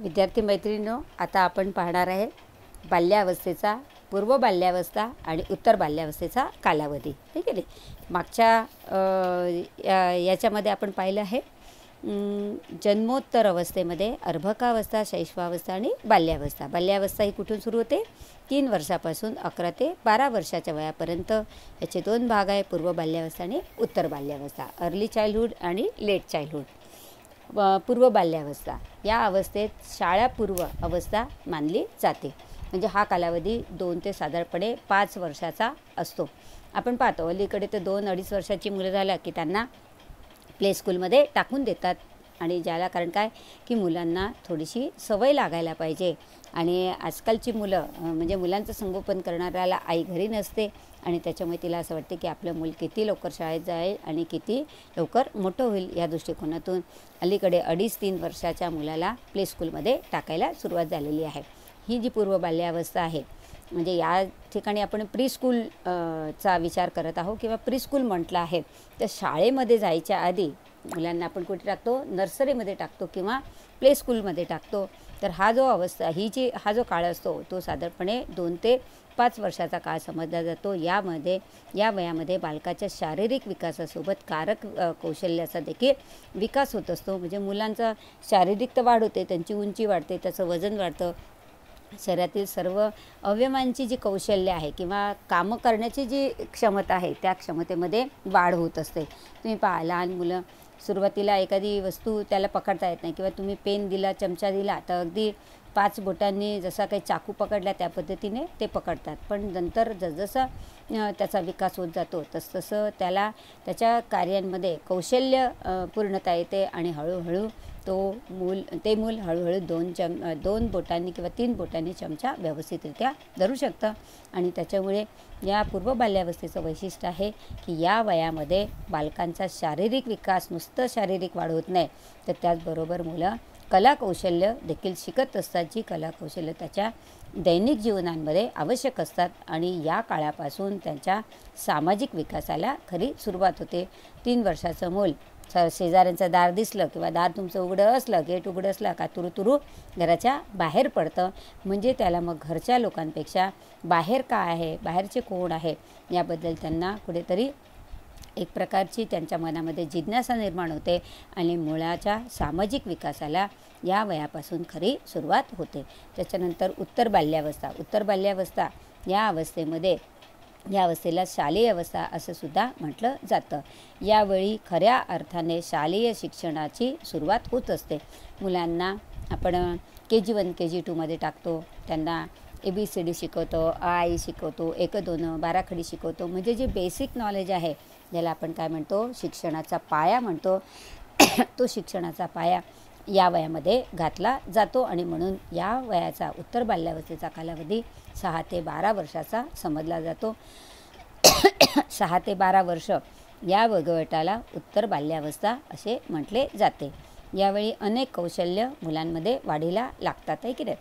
विद्यार्थी मैत्रिणींनो, आता आपण पाहणार आहे बाल्यावस्थेचा, पूर्व बाल्यावस्था आणि उत्तर बाल्यावस्थेचा कालावधी. ठीक आहे. मागच्या याच्यामध्ये आपण पाहिलं आहे जन्मोत्तर अवस्थेमध्ये अर्भकावस्था, शैशवावस्था आणि बाल्यावस्था. बाल्यावस्था ही कुठून सुरू होते? 3 वर्षापासून 11 ते 12 वर्षाच्या वयापर्यंत. याचे 2 भाग आहे, पूर्व बाल्यावस्था आणि उत्तर बाल्यावस्था. अर्ली चाइल्डहूड आणि लेट चाइल्डहूड. पूर्व बाल्यावस्था या अवस्थेत शाळापूर्व अवस्था मानली जाते. म्हणजे हा कालावधी 2 ते साधारणपणे 5 वर्षाचा असतो. आपण पाहतो अलीकडे तर 2-2.5 वर्षाची मुलं झाल्या की त्यांना प्ले स्कूलमध्ये टाकून देतात. आणि ज्याला कारण काय की मुलांना थोडीशी सवय लागायला पाहिजे. आणि आजकालची मुलं म्हणजे मुलांचं संगोपन करणाऱ्याला आई घरी नसते आणि त्याच्यामुळे तिला असं वाटते की आपलं मूल किती लवकर शाळेत जाईल आणि किती लवकर मोठं होईल. या दृष्टिकोनातून अलीकडे 2.5-3 वर्षाच्या मुलाला प्ले स्कूलमध्ये टाकायला सुरुवात झालेली आहे. ही जी पूर्व बाल्यावस्था आहे, म्हणजे या ठिकाणी आपण प्री-स्कूल चा विचार करत आहोत किंवा प्री-स्कूल म्हटलं आहे. तर शाळेमध्ये जायच्या आधी मुलांना आपण कुठे टाकतो? नर्सरीमध्ये टाकतो किंवा प्ले स्कूलमध्ये टाकतो. तर हा जो जो काळ असतो तो साधारणपणे 2 ते 5 वर्षाचा काळ समजला जातो. या वयामध्ये बालकाच्या शारीरिक विकासासोबत कारक कौशल्याचा देखील विकास होत असतो. म्हणजे मुलांचा शारीरिक तर वाढ होते, त्यांची उंची वाढते, त्याचं वजन वाढतं, शरीरातील सर्व अवयवांची जी कौशल्य आहे किंवा कामं करण्याची जी क्षमता आहे त्या क्षमतेमध्ये वाढ होत असते. तुम्ही पहा, लहान मुलं सुरुवातीला एखादी वस्तू त्याला पकडता येत नाही किंवा तुम्ही पेन दिला, चमचा दिला तर अगदी 5 बोटांनी जसा काही चाकू पकडला त्या पद्धतीने ते पकडतात. पण नंतर जसजसा त्याचा विकास होत जातो तसतसं त्याला त्याच्या कार्यांमध्ये कौशल्य पूर्णता येते आणि हळूहळू ते मूल हळूहळू 2 बोटांनी किंवा 3 बोटांनी चमचा व्यवस्थितरित्या धरू शकतं. आणि त्याच्यामुळे या पूर्व बाल्यावस्थेचं वैशिष्ट्य आहे की या वयामध्ये बालकांचा शारीरिक विकास, नुसतं शारीरिक वाढ होत नाही तर त्याचबरोबर मुलं कलाकौशल्य देखील शिकत असतात, जी कलाकौशल्य त्याच्या दैनिक जीवनांमध्ये आवश्यक असतात. आणि या काळापासून त्यांच्या सामाजिक विकासाला खरी सुरुवात होते. 3 वर्षाचं मूल शेजाऱ्यांचं दार दिसलं किंवा दार तुमचं उघडं असलं, गेट उघडं असलं का तुरू घराच्या बाहेर पडतं. म्हणजे त्याला मग घरच्या लोकांपेक्षा बाहेर काय आहे, बाहेरचे कोण आहे याबद्दल त्यांना कुठेतरी एक प्रकारची त्यांच्या मनामध्ये जिज्ञासा निर्माण होते आणि मुलाच्या सामाजिक विकासाला या वयापासून खरी सुरुवात होते. त्याच्यानंतर उत्तर बाल्यावस्था या अवस्थेला शालेय अवस्था असं सुद्धा म्हटलं जातं. यावेळी खऱ्या अर्थाने शालेय शिक्षणाची सुरुवात होत असते. मुलांना आपण KG1 KG2मध्ये टाकतो. त्यांना ABCD शिकवतो, आई शिकवतो, 1-2 बाराखडी शिकवतो. म्हणजे जे बेसिक नॉलेज आहे ज्याला आपण काय म्हणतो, शिक्षणाचा पाया म्हणतो, तो शिक्षणाचा पाया या वयामध्ये घातला जातो. आणि म्हणून या वयाचा उत्तर बाल्यावस्थेचा कालावधी 6 ते 12 वर्षाचा समजला जातो. 6 ते 12 वर्ष या वयोगटाला उत्तर बाल्यावस्था असे म्हटले जाते. यावेळी अनेक कौशल्य मुलांमध्ये वाढीला लागतात, आहे की नाही.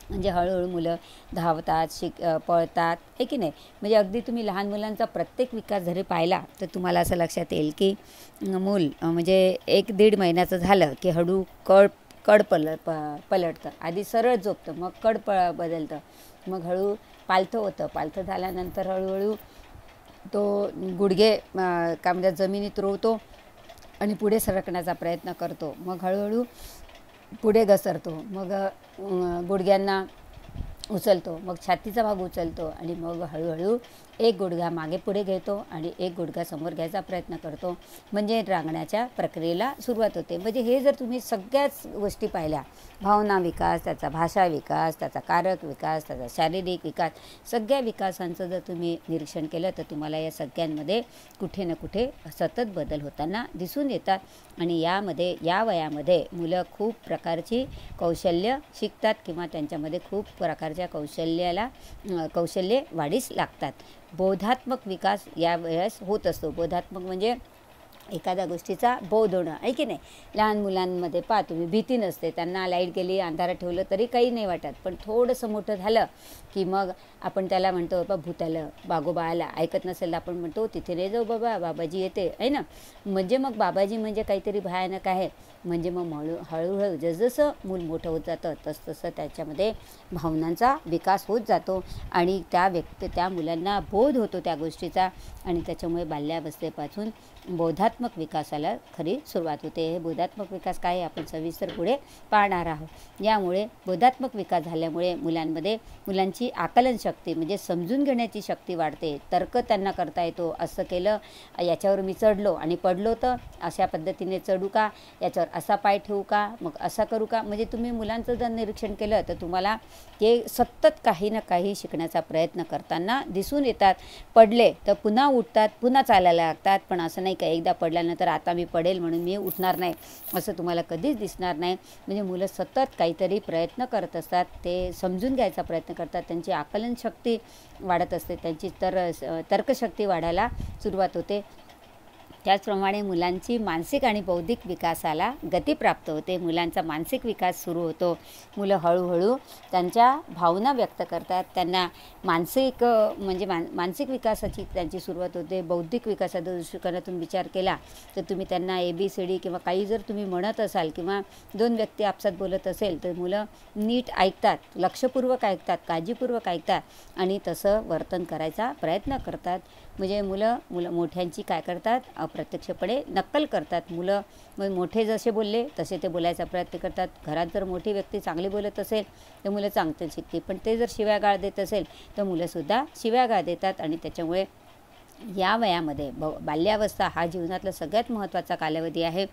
म्हणजे हळूहळू मुलं धावतात, पळतात, आहे की नाही. म्हणजे अगदी तुम्ही लहान मुलांचा प्रत्येक विकास जरी पाहिला तर तुम्हाला असं लक्षात येईल की मूल म्हणजे 1-1.5 महिन्याचं झालं की हळू कड पलटतं. आधी सरळ झोपतं, मग कड बदलतं, मग हळू पालथं होतं. पालथं झाल्यानंतर हळूहळू तो गुडघे काय म्हणजे जमिनीत रोवतो आणि पुढे सरकण्याचा प्रयत्न करतो. मग हळूहळू पुढे घसरतो, मग गुडघ्यांना उचलतो, मग छातीचा भाग उचलतो आणि मग हळूहळू एक गुडघा मागे पुढे घेतो आणि एक गुडघा समोर घ्यायचा प्रयत्न करतो. म्हणजे रांगण्याच्या प्रक्रियेला सुरुवात होते. म्हणजे हे जर तुम्ही सगळ्याच गोष्टी पाहिल्या, भावना विकास, त्याचा भाषा विकास, त्याचा कारक विकास, त्याचा शारीरिक विकास, सगळ्या विकासांचं जर तुम्ही निरीक्षण केलं तर तुम्हाला या सगळ्यांमध्ये कुठे ना कुठे सतत बदल होताना दिसून येतात. आणि या वयामध्ये मुलं खूप प्रकारची कौशल्य शिकतात किंवा त्यांच्यामध्ये खूप प्रकारच्या कौशल्ये वाढीस लागतात. बोधात्मक विकास या वेळेस होत असतो. बोधात्मक म्हणजे एखाद्या गोष्टीचा बोध होणं आहे की नाही. लहान मुलांमध्ये पहा तुम्ही, भीती नसते त्यांना, लाईट गेली अंधारात ठेवलं तरी काही नाही वाटत, पण थोडंसं मोठं झालं की मग आपण त्याला म्हणतो बाबा भूताला बागोबा आला, ऐकत नसेल आपण म्हणतो तिथे नाही जाऊ बाबा, बाबाजी येते आहे ना. म्हणजे मग बाबाजी म्हणजे काहीतरी भयानक आहे. म्हणजे मग हळूहळू जसजसं मूल मोठं होत जातं तसतसं त्याच्यामध्ये भावनांचा विकास होत जातो आणि त्या मुलांना बोध होतो त्या गोष्टीचा आणि त्याच्यामुळे बाल्यावस्थेपासून बोधात्मक विकासाला खरी सुरुवात होते. हे बोधात्मक विकास काय आहे आपण सविस्तर पुढे पाहणार आहोत. यामुळे बोधात्मक विकास झाल्यामुळे मुलांची आकलन शक्ती म्हणजे समजून घेण्याची शक्ती वाढते. तर्क त्यांना करता येतो. असं केलं, याच्यावर मी चढलो आणि पडलो तर अशा पद्धतीने चढू का, याच्यावर असा पाय ठेवू का, मग असा करू का. म्हणजे तुम्ही मुलांचं जर निरीक्षण केलं तर तुम्हाला ते सतत काही ना काही शिकण्याचा प्रयत्न करताना दिसून येतात. पडले तर पुन्हा उठतात, पुन्हा चालायला लागतात. पण असं नाही का एकदा पडल्यानंतर आता मी पडेल म्हणून मी उठणार नाही, असं तुम्हाला कधीच दिसणार नाही. म्हणजे मुलं सतत काहीतरी प्रयत्न करत असतात, ते समजून घ्यायचा प्रयत्न करतात, त्यांची आकलन शक्ती वाढत असते, त्यांची तर्कशक्ती वाढायला सुरुवात होते. त्याचप्रमाणे मुलांची मानसिक आणि बौद्धिक विकासाला गती प्राप्त होते. मुलांचा मानसिक विकास सुरू होतो. मुलं हळूहळू त्यांच्या भावना व्यक्त करतात. त्यांना मानसिक विकासाची त्यांची सुरुवात होते. बौद्धिक विकासाच्या दृष्टिकोनातून विचार केला तर तुम्ही त्यांना ABCD किंवा काही जर तुम्ही म्हणत असाल किंवा दोन व्यक्ती आपसात बोलत असेल तर मुलं नीट ऐकतात, लक्षपूर्वक ऐकतात, काळजीपूर्वक ऐकतात आणि तसं वर्तन करायचा प्रयत्न करतात. म्हणजे मुलं मोठ्यांची काय करतात, अप्रत्यक्षपणे नक्कल करतात. मुलं मोठे जसे बोलले तसे ते बोलायचा प्रयत्न करतात. घरात जर मोठी व्यक्ती चांगली बोलत असेल तर मुलं चांगलं शिकते, पण ते जर शिव्यागाळ देत असेल तर मुलंसुद्धा शिव्यागाळ देतात. आणि त्याच्यामुळे या वयामध्ये बाल्यावस्था हा जीवनातला सगळ्यात महत्त्वाचा कालावधी आहे.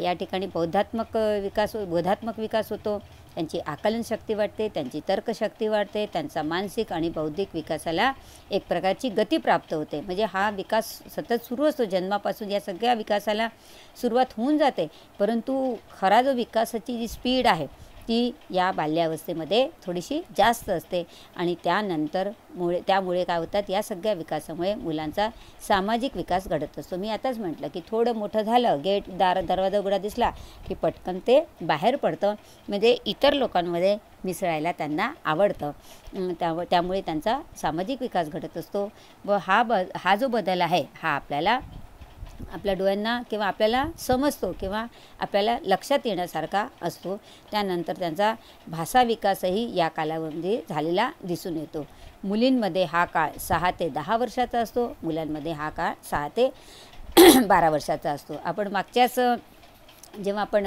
या ठिकाणी बोधात्मक विकास होतो. त्यांची आकलन शक्ती वाढते, त्यांची तर्कशक्ती वाढते, त्यांचा मानसिक आणि बौद्धिक विकासाला एक प्रकारची गती प्राप्त होते. म्हणजे हा विकास सतत सुरू असतो जन्मापासून. या सगळ्या विकासाला सुरुवात होऊन जाते, परंतु खरा जो विकासाची जी स्पीड आहे ती या बाल्यावस्थेमध्ये थोडीशी जास्त असते. आणि त्यामुळे काय होतात, या सगळ्या विकासामुळे मुलांचा सामाजिक विकास घडत असतो. मी आताच म्हटलं की थोडं मोठं झालं, दरवाजा उघडा दिसला की पटकन ते बाहेर पडतं. म्हणजे इतर लोकांमध्ये मिसळायला त्यांना आवडतं. त्यामुळे त्यांचा सामाजिक विकास घडत असतो. व हा जो बदल आहे हा आपल्या डोळ्यांना किंवा आपल्याला समजतो किंवा आपल्याला लक्षात येण्यासारखा असतो. त्यानंतर त्यांचा भाषा विकासही या कालावधीमध्ये झालेला दिसून येतो. मुलींमध्ये हा काळ 6 ते 10 वर्षाचा असतो, मुलांमध्ये हा काळ 6 ते 12 वर्षाचा असतो. आपण मागच्याच जेव्हा आपण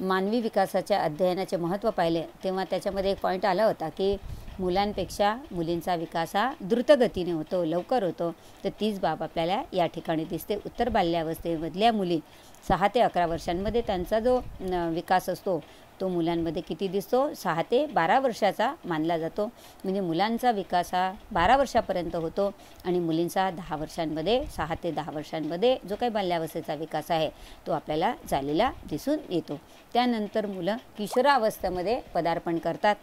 मानवी विकासाच्या अध्ययनाचे महत्त्व पाहिले तेव्हा त्याच्यामध्ये एक पॉईंट आला होता की मुलांपेक्षा मुलींचा विकास हा द्रुतगतीने होतो, लवकर होतो. तर तीच बाब आपल्याला या ठिकाणी दिसते. उत्तर बाल्यावस्थेमधल्या मुली 6 ते 11 वर्षांमध्ये त्यांचा जो विकास असतो तो मुलांमध्ये किती दिसतो, 6 ते 12 वर्षाचा मानला जातो. म्हणजे मुलांचा विकास हा 12 वर्षापर्यंत होतो आणि मुलींचा 10 वर्षांमध्ये 6 ते 10 वर्षांमध्ये जो काही बाल्यावस्थेचा विकास आहे तो आपल्याला झालेला दिसून येतो. त्यानंतर मुलं किशोरावस्थेमध्ये पदार्पण करतात.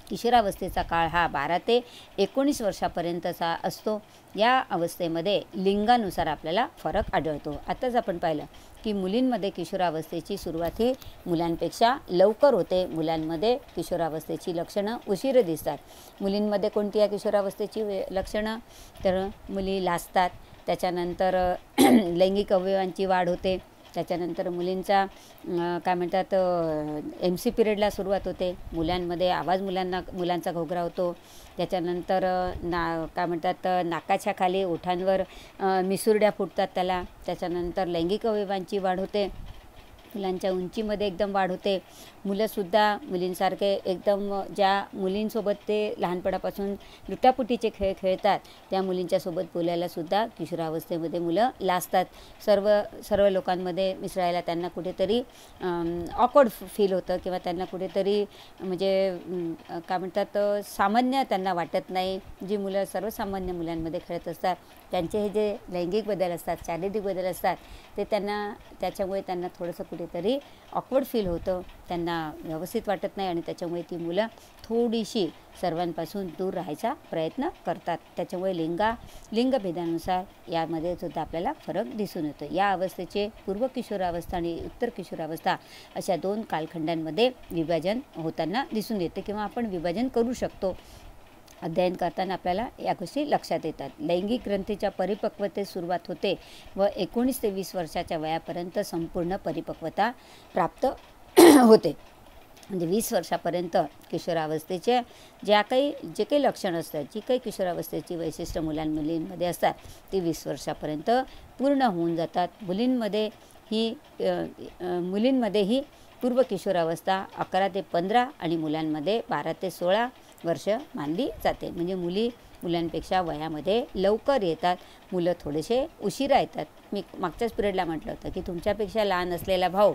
किशोरावस्थेचा काळ हा 12 ते 19 वर्षापर्यंतचा असतो. या अवस्थेमध्ये लिंगानुसार आपल्याला फरक आढळतो. आताच आपण पाहिलं की मुलींमध्ये किशोरावस्थेची सुरुवात ही मुलांपेक्षा लवकर होते. मुलांमध्ये किशोरावस्थेची लक्षणं उशिरा दिसतात. मुलींमध्ये कोणती आहे किशोरावस्थेची लक्षणं, तर मुली लाजतात, त्याच्यानंतर लैंगिक अवयवांची वाढ होते, त्याच्यानंतर मुलींचा काय म्हणतात MC पिरियडला सुरुवात होते. मुलांमध्ये मुलांचा घोगरा होतो. त्याच्यानंतर काय म्हणतात नाकाच्या खाली ओठांवर मिसुरड्या फुटतात त्याला. त्याच्यानंतर लैंगिक अवयवांची वाढ होते. मुलांच्या उंचीमध्ये एकदम वाढ होते. मुलंसुद्धा मुलींसारखे एकदम ज्या मुलींसोबत ते लहानपणापासून लुटापुटीचे खेळ खेळतात त्या मुलींच्यासोबत बोलायलासुद्धा किशोरावस्थेमध्ये मुलं लाजतात. सर्व लोकांमध्ये मिसळायला त्यांना कुठेतरी ऑकवर्ड फील होतं किंवा त्यांना कुठेतरी म्हणजे काय म्हणतात सामान्य त्यांना वाटत नाही. जी मुलं सर्वसामान्य मुलांमध्ये खेळत असतात त्यांचे हे जे लैंगिक बदल असतात, शारीरिक बदल असतात, ते त्याच्यामुळे त्यांना थोडंसं कुठेतरी ऑकवर्ड फील होतं, त्यांना व्यवस्थित वाटत नाही आणि त्याच्यामुळे ती मुलं थोडीशी सर्वांपासून दूर राहायचा प्रयत्न करतात. त्याच्यामुळे लिंगभेदानुसार यामध्ये सुद्धा आपल्याला फरक दिसून येतो. या अवस्थेचे पूर्व किशोरावस्था आणि उत्तर किशोरावस्था अशा 2 कालखंडांमध्ये विभाजन होताना दिसून येते किंवा आपण विभाजन करू शकतो. अध्ययन करताना आपल्याला या गोष्टी लक्षात येतात. लैंगिक ग्रंथीच्या परिपक्वतेस सुरुवात होते व 19 ते 20 वर्षाच्या वयापर्यंत संपूर्ण परिपक्वता प्राप्त होते. म्हणजे 20 वर्षापर्यंत किशोरावस्थेचे जे काही लक्षणं असतात, जी काही किशोरावस्थेची वैशिष्ट्य मुलांमुलींमध्ये असतात, ती 20 वर्षापर्यंत पूर्ण होऊन जातात. मुलींमध्ये ही पूर्व किशोरावस्था 11 ते 15 आणि मुलांमध्ये 12 ते 16 वर्ष मानली जाते. म्हणजे मुलांपेक्षा वयामध्ये लवकर येतात, मुलं थोडेसे उशिरा येतात. मी मागच्याच पिरियडला म्हटलं होतं की तुमच्यापेक्षा लहान असलेला भाऊ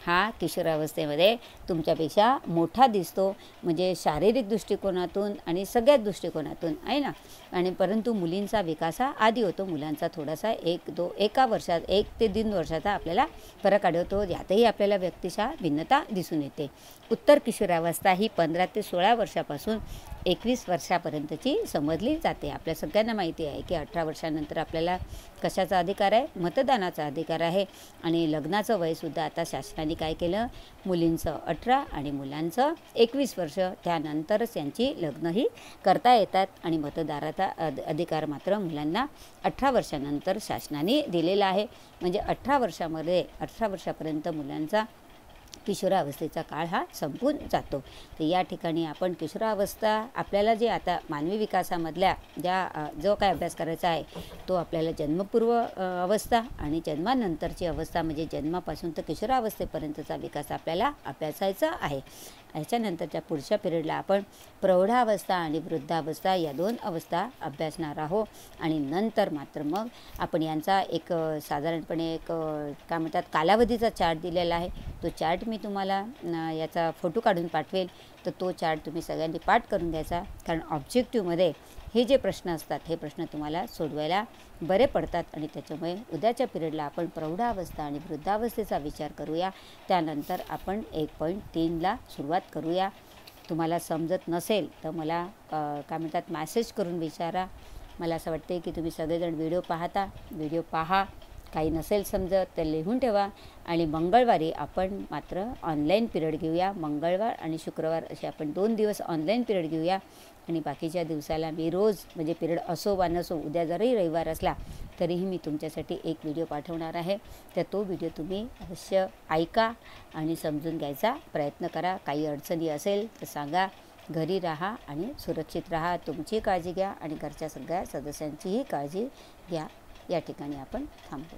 हा किशोरावस्थेमध्ये तुमच्यापेक्षा मोठा दिसतो, म्हणजे शारीरिक दृष्टिकोनातून आणि सगळ्याच दृष्टिकोनातून आहे ना. आणि परंतु मुलींचा विकास हा आधी होतो, मुलांचा थोडासा 1 ते 1.5 वर्षाचा आपल्याला फरक आढळतो. यातही आपल्याला व्यक्तिशः भिन्नता दिसून येते. उत्तर किशोरावस्था ही 15 ते 16 वर्षापासून 21 वर्षापर्यंतची समजली जाते. आपल्या सगळ्यांना माहिती आहे की 18 वर्षानंतर आपल्याला कशाचा अधिकार आहे? मतदानाचा अधिकार आहे. आणि लग्नाचं वयसुद्धा आता शासनाने काय केलं? मुलींचं 18 आणि मुलांचं 21 वर्ष, त्यानंतरच यांची लग्नही करता येतात. आणि मतदाराचा अधिकार मात्र मुलांना 18 वर्षानंतर शासनाने दिलेला आहे. म्हणजे 18 वर्षापर्यंत मुलांचा किशोरावस्थेचा काळ हा संपून जातो. तर या ठिकाणी आपण किशोरावस्था आपल्याला जे आता मानवी विकासामधल्या जो काय अभ्यास करायचा आहे तो आपल्याला जन्मपूर्व अवस्था आणि जन्मानंतरची अवस्था म्हणजे जन्मापासून तर किशोरावस्थेपर्यंतचा विकास आपल्याला अभ्यासायचा आहे. ह्याच्यानंतरच्या पुढच्या पिरियडला आपण प्रौढावस्था आणि वृद्धावस्था या 2 अवस्था अभ्यासणार आहोत. आणि नंतर मात्र मग आपण यांचा एक साधारणपणे काय म्हणतात कालावधीचा चार्ट दिलेला आहे. तो चार्ट मी तुम्हाला याचा फोटो काढून पाठवेल. तर तो चार्ट तुम्ही सगळ्यांनी पाठ करून घ्यायचा, कारण ऑब्जेक्टिव्हमध्ये हे जे प्रश्न असतात हे प्रश्न तुम्हाला सोडवायला बरे पडतात. आणि त्याच्यामुळे उद्याच्या पिरियडला आपण प्रौढावस्था आणि वृद्धावस्थेचा विचार करूया. त्यानंतर आपण 1.3ला सुरुवात करूया. तुम्हाला समजत नसेल तर मला काय म्हणतात मॅसेज करून विचारा. मला असं वाटते की तुम्ही सगळेजण व्हिडिओ पहा. काही नसेल समजत तर लिहून ठेवा. आणि मंगळवारी आपण मात्र ऑनलाईन पिरियड घेऊया. मंगळवार आणि शुक्रवार असे आपण 2 दिवस ऑनलाईन पिरियड घेऊया. आणि बाकीच्या दिवसाला मी रोज म्हणजे पिरियड असो वा नसो, उद्या जरी रविवार असला तरीही मी तुमच्यासाठी एक व्हिडिओ पाठवणार आहे. तर तो व्हिडिओ तुम्ही अवश्य ऐका आणि समजून घ्यायचा प्रयत्न करा. काही अडचणी असेल तर सांगा. घरी राहा आणि सुरक्षित राहा. तुमची काळजी घ्या आणि घरच्या सगळ्या सदस्यांचीही काळजी घ्या. या ठिकाणी आपण थांबू.